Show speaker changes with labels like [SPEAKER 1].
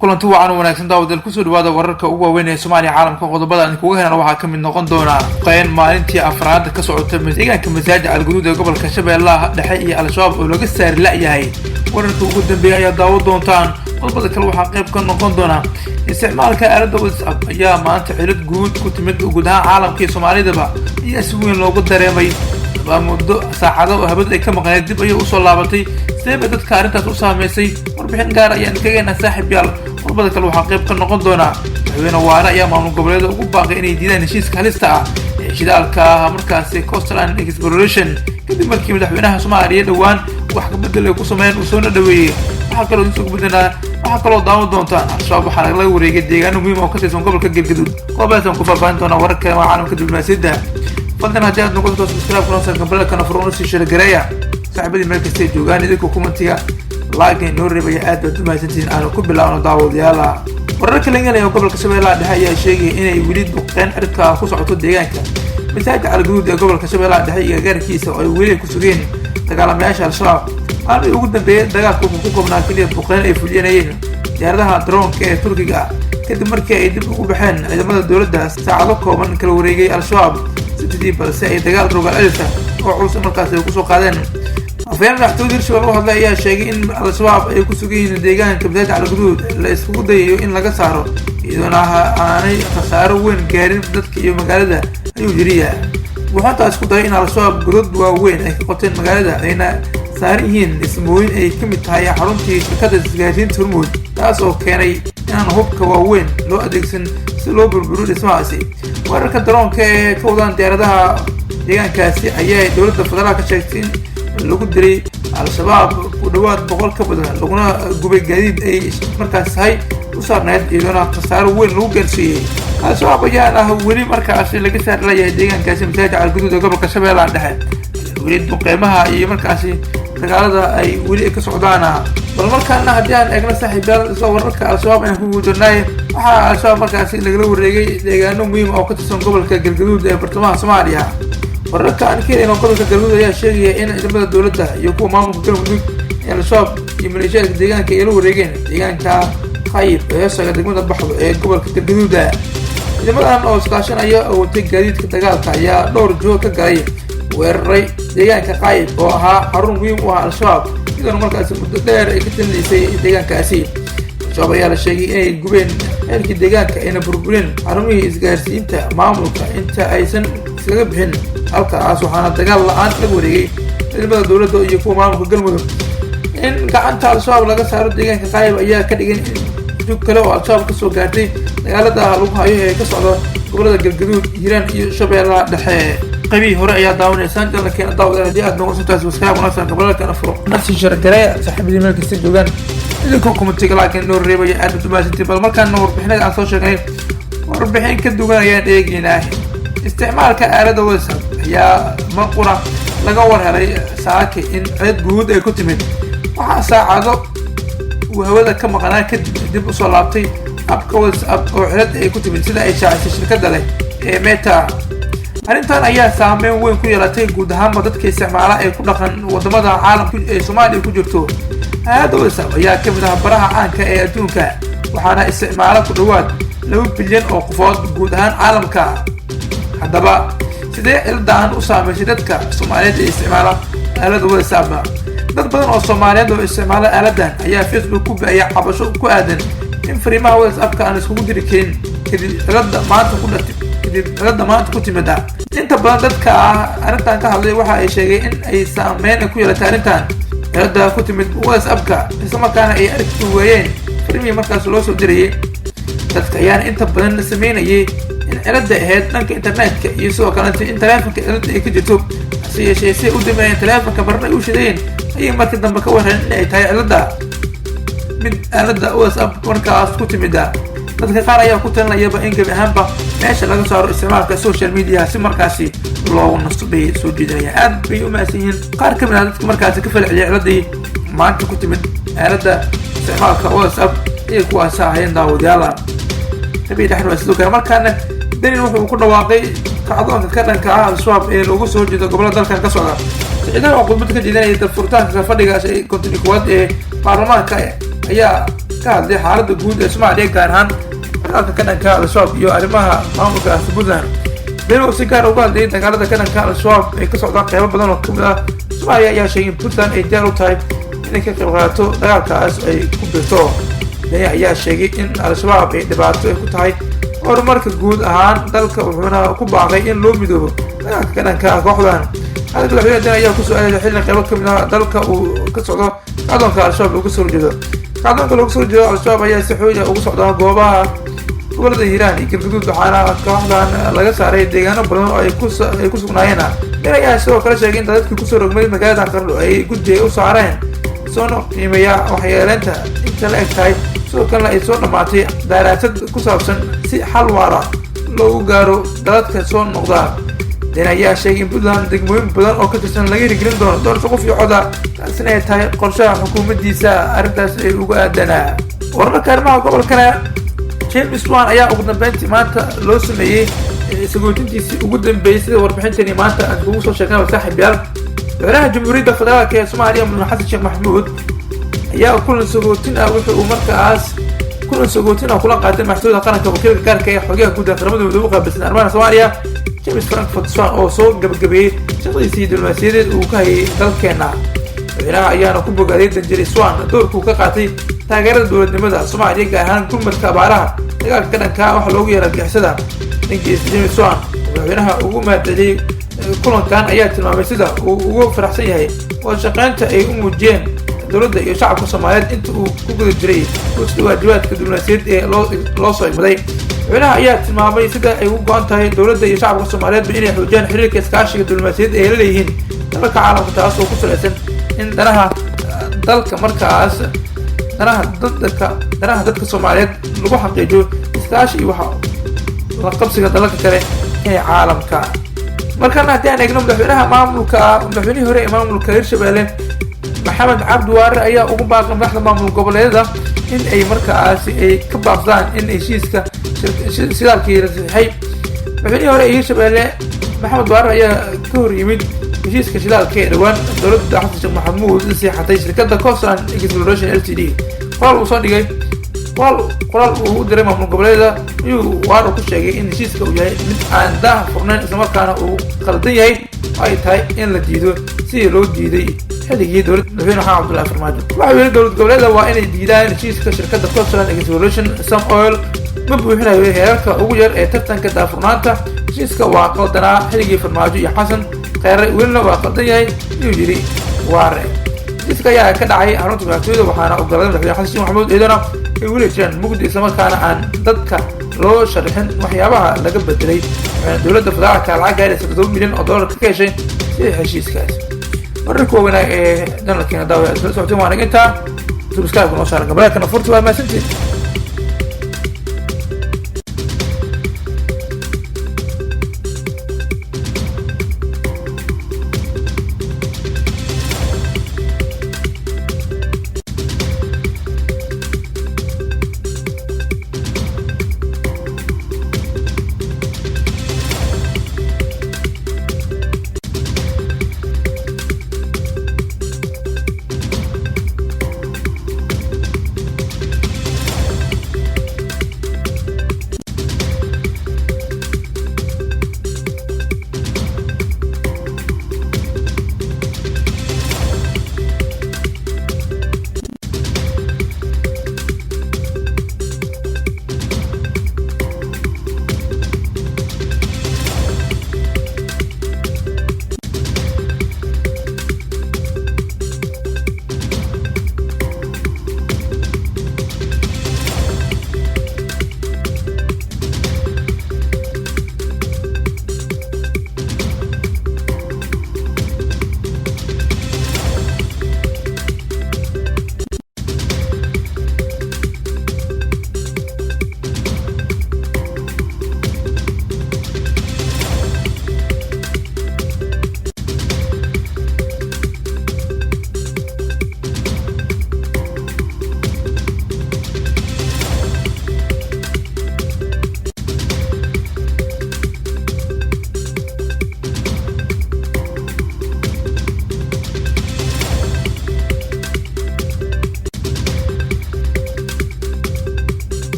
[SPEAKER 1] kulanti wacan wanaagsan daawadayaal kusoo dhawaada wararka ugu waaweyn ee Soomaaliya caalamka qodobada aan kuga helana waxaa kamid noqon doona qeyn maalintii afraad ka socotay deegaanka Masaajid Al-Guduud ee gobolka Shabeellaha Dhexe iyo Al-Shabaab oo laga saari la'yahay wararka ugu dambeeyay ayaa daawo doontaan qodobada kale waxaa qayb ka noqon doona isticmaalka aalada WhatsApp ayaa maanta xilad guud ku timid gudaha caalamka Soomaalidaba iyo si weyn loogu dareemay muddo saacado oo habad ay ka maqnayd dib ayay u soo laabatay sabab dadka arintaas u saameysay warbixin gaar ayaan kageena saaxiibayaal qodobada kale waxaa qayb ka noqon doona madaxweyne waara ayaa maamul goboleeda ugu baaqay inay diidaan heshiiska halista ah ee shidaalka markaasi Coastline Exploration kadib markii madaxweynaha Soomaaliya dhawaan wax ka bedel ay ku sameeyeen uu soo dhaweeyay waxaa kaloo daawo doontaan Al-Shabaab waxaa laga wareegay deegaano muhiim ah oo ka tirsan gobolka Galgaduud qodobadaas ku faahfaahin doona wararka caalamka diblomaasiyadda فلنا هديات نقول توصل سكراب كنا نصل قبل كنا فرونسي شرقرية صاحبي الملك ستيج وقال إذا كومنتيا لاقي نور ربيع أدب ما سنتين أنا كوب لا أنا داود يلا ورك اللي قال قبل كسبة لا ده هي شيء إنه يريد بقين أركا خصوصا عطود ديانك مساعد على الجود قبل كسبة لا ده هي غير كيسة أو يريد كسرين تقال ما يعيش الشراب أنا يقول ده بيت ده كوكو من أكلية بقين إفليانين يردها درون كتركيا كده مركي يدب وبحن إذا ما الدولة ده ساعدوكم من كالوريجي الشباب sidii balse ay dagaal rogal celisa oo culus markaas ay ku soo qaadeen afayeen madaxtooyada Shabeellaha hadla ayaa sheegay in Al-Shabaab ay ku sugayeen deegaanka Masaajid Al-Guduud la isku dayayo in laga saaro iyadoo aanay khasaaro weyn gaarin dadka iyo magaalada ayuu jiriyaa waxaa taas ku day in Al-Shabaab gudood waaweyn ay ka qoteen magaalada ayna saarihiin ismooyin ay ka mid tahay xaruntii shirkadda isgaarsiinta Hormuud taas oo keenay in hubka waaweyn loo adeegsan si loo burburiyo dhismahaasi wararka daroonka ee ka wadaan diyaaradaha deegaankaasi ayaa dowladda federaalka sheegtay in lagu diray Al-Shabaab ku dhawaad 100 ka badan laguna gubay gaadiid ay markaas tahay u saarneed iyadoo khasaaro weyn lagu gaarsiiyay Al-Shabaab ayaa weli markaas laga saari lahayd deegaankaasi Masaajid Al-Guduud ee gobolka Shabeellaha Dhexe weli qiimaha iyo markaasi dagaalada ay weli ka socdaan bal markaana haddii aan eegno saaxiibayaal soo wararka Al-Shabaab aan ku guudanay waxaa Al-Shabaab markaasi laga wareegay deegaano muhiim ah oo ka tirsan gobolka Galgaduud ee bartamaha Soomaaliya wararka aan ka helno gobolka Galgaduud ayaa sheegaya in ciidamada dowladda iyo kuwa maamulka Galmudug ee Al-Shabaab iyo maleeshiyada deegaanka ay la wareegeen deegaanka Qayb ee saga degmada Baxdo ee gobolka Galgaduud ciidamadan oo iskaashanaya oo watay gaadiidka dagaalka ayaa dhowr joog ka galay weeraray deegaanka Qayb oo ahaa xarun muhiim u ah Al-Shabaab sidoo markaas muddo dheer ay ka tanlisay deegaankaasi Al-Shabaab ayaa la sheegay inay gubeen halkii deegaanka ayna burbureen xarumihii isgaarsiinta maamulka inta aysan iskaga bixin halkaas waxaana dagaal la'aan laga wareegay ciidamada dowladda iyo kuwa maamulka Galmudug in gacanta Al-Shabaab laga saaro deegaanka Qayb ayaa ka dhigan jug kale oo Al-Shabaab ka soo gaartay dagaalada lagu hayo ee ka socda gobolada Galgaduud Hiiraan iyo Shabeellaha Dhexe قبي هراء يا داون إنسان جل كان داون الهديات نوصل تاس وسكاب ونصل قبل كان أفرو نفس الشركة صاحب الملك السجوان إذا كوكم تيجي لكن نور ريبة يعد تباس تبال ما كان نور بحنا على صوشة غير وربحين كدوان يا ديجيناه استعمال كآلة وسط يا منقرة لقور هذي ساعة إن عد جهود كتمت وساعة وهذا كم قناة كدب صلابتي أبقى وسط وعد كتمت سلا إشاعة الشركة ده متى arrintan ayaa saameyn weyn ku yeelatay guud ahaan dadka isticmaala ee ku dhaqan wadamada caalamka ee Soomaaliya ku jirto aad oo sabab ayaa ka mid ah baraha caanka ee adduunka waxaana isticmaala ku dhawaad 2 bilyan oo qofood guud ahaan caalamka haddaba sidee ildahan u saameysay dadka Soomaaliyeed ee isticmaala aalada WhatsApp dad badan oo Soomaaliyeed oo isticmaala aaladan ayaa Facebook ku bixiyay cabasho ku aadan in fariimaha WhatsApp-ka aan isku diri karin kadib cilada maanta ku timida inta badan dadka arrintan ka hadlay waxa ay sheegeen in ay saameyn ku yeelatay arrintan cilada ku timid WhatsApp-ka isla markaana ay arki waayeen fariimihii markaas loo soo dirayay dadka ayaan inta badan sameynayay in cilada ahayd dhanka internetka iyo sidoo kale in taleefanka cilada ay ka jirto si yeeshee u dhimayeen taleefanka marna u shideen ayay markii dambe ka wareen in ay tahay cilada mid aalada WhatsApp markaas ku timida dadka qaar ayaa ku talinayaba in gabi ahaanba meesha laga saaro isticmaalka social media si markaasi loo nasbay soo jeedinaya aad bay u maasinyiin qaar ka mid ah dadka markaasi ka falceliyay ciladii maanta ku timid aalada isticmaalka WhatsApp ee ku asaahayeen daawadayaal tabii dhaxna sidoo kale markaana danin wuxuu ku dhawaaqay kacdoonka ka dhanka ah Al-Shabaab ee lagu soo jeedo gobolada dalka ka socda ciidan oo qodobada ka jeedinaya furitaanka fadhigaas ee kontinuwaad ee baarlamaanka ayaa ka hadlay xaaladda guud ee Soomaaliya gaar ahaan dagaalka ka dhanka al-shabaab iyo arrimaha maamulka Puntland. Beelo si gaar uga hadlay dagaalada ka dhanka al-shabaab ee ka socda qaybo badan oo ka mid ah Soomaaliya ayaa sheegay in Puntland ay diyaar u tahay inay ka qayb qaadato dagaalkaas ay ku birto. Beelo ayaa sheegay in al-shabaab ay dhibaato ku tahay horumarka guud ahaan dalka wuxuuna ku baaqay in loo midoobo dagaalka ka dhanka kooxdan. hadda madaxweynaha ayaa ku soo aaday xilli qaybo ka mid ah dalka uu ka socdo kacdoonka al-shabaab lagu soo jeedo. kacdoonka lagu soo jeedo al-shabaab ayaa si xoog ah ugu socda goobaha gobolada Hiiraan iyo Galgaduud waxaana kooxdan laga saaray deegaano badan oo ay ku sugnaayeen. Beelo ayaa sidoo kale sheegay in dadkii ku soo rogmay magaalada Qardho ay guddiga u saareen soona qiimeeya waxyeeleynta inta la eg tahay sidoo kalena ay soo dhammaatay daraasad ku saabsan si xal waara loogu gaaro dadka soo noqda. Beelo ayaa sheegay in Puntland degmooyin badan oo ka tirsan laga hirgelin doono doorasho qof iyo cod ah taasina ay tahay qorshaha xukuumaddiisa arrintaas ay ugu aadanaa. wararka arrimaha gobolkana James Wan ayaa ugu dambeyntii maanta loo sameeyay sagootintiisii ugu dambeysay sida warbixintani maanta aan kugu soo sheegnay saaxiibayaal. madaxweynaha jamhuuriyadda federaalka ee Soomaaliya Mudane Xasan Sheekh Maxamuud ayaa kulan sagootin ah wuxuu markaas kulan sagootin ah kula qaatay madaxweynaha qaranka wakiilka gaarka ee xogaha guud ee qaramada midoobay u qaabilsan arrimaha Soomaaliya James Frankfurt Swan oo soo gabagabeeyay shaqadiisii diblomaasiyadeed uu ka hayay dalkeena. madaxweynaha ayaana ku bogaaday Danjire Swan doorkuu ka qaatay taageerada dowladnimada Soomaaliya gaar ahaan gurmadka abaaraha dagaalka ka dhanka waxa loogu yeeray argagixisada. Danjire James Swan madaxweynaha ugu mahadceliyay kulankan ayaa tilmaamay sida uu ugu faraxsan yahay oo shaqaynta ay u muujiyeen dowladda iyo shacabka Soomaaliyeed inta uu ku guda jiray sida waajibaadka diblomaasiyadeed ee loo soo imaday. madaxweynaha ayaa tilmaamay sida ay ugu go'an tahay dowladda iyo shacabka Soomaaliyeed inay xoojiyaan xiriirka iskaashiga diblomaasiyadeed ee ay leeyihiin dalalka caalamka taas oo ku saleysan in danaha dalka markaas danaha dadka Soomaaliyeed lagu xaqiijiyo iskaashi iyo la qabsiga dalalka kale ee caalamka. markana haddii aan eegno madaxweynihii hore ee maamulka Hirshabelle Maxamed Cabdi Waare ayaa ugu baaqay madaxda maamul goboleedyada in ay markaas ay ka baaqdaan in heshiiska shidaalkii la saxiixay. madaxweynihii hore ee Hirshabelle Maxamed Waare ayaa ka hor yimid heshiiska shidaalka ee dhawaan dowladda Xasan Sheekh Maxamuud saxiixatay shirkadda Coastal Exploration Ltd. qoraal uu u diray maamul goboleedyada ayuu Waare ku sheegay in heshiiska uu yahay mid aan daah furnayn islamarkaana uu qaldan yahay oo ay tahay in la diido sidii loo diiday xilligii dowladda madaxweyne Maxamed Cabdullaahi Farmaajo. waxa uu yidhi dowlad goboleedyada waa inay diidaan heshiiska shirkadda Coastal Exploration Some Oil ma buuxinayo heerarka ugu yar ee tartanka daahfurnaanta. heshiiska waa qaldanaa xilligii Farmaajo iyo Xasan Kheyre welina waa qaldan yahay ayuu yidhi Waare. heshiiska ayaa ka dhacay xarunta madaxtooyada waxaana ogolaaday madaxweyne Xasan Sheekh Maxamuud ciidana ay weli jiraan mugdi islamarkaana aan dadka loo sharxin waxyaabaha laga bedelay. dowladda federaalka lacag gaaraysa $7 milyan oo ka heshay si heshiiskaas. wararka waaweynaa ee janalkeena daawa socotay waan intaa subscribe noo saaran gabalka furta waa maasantii.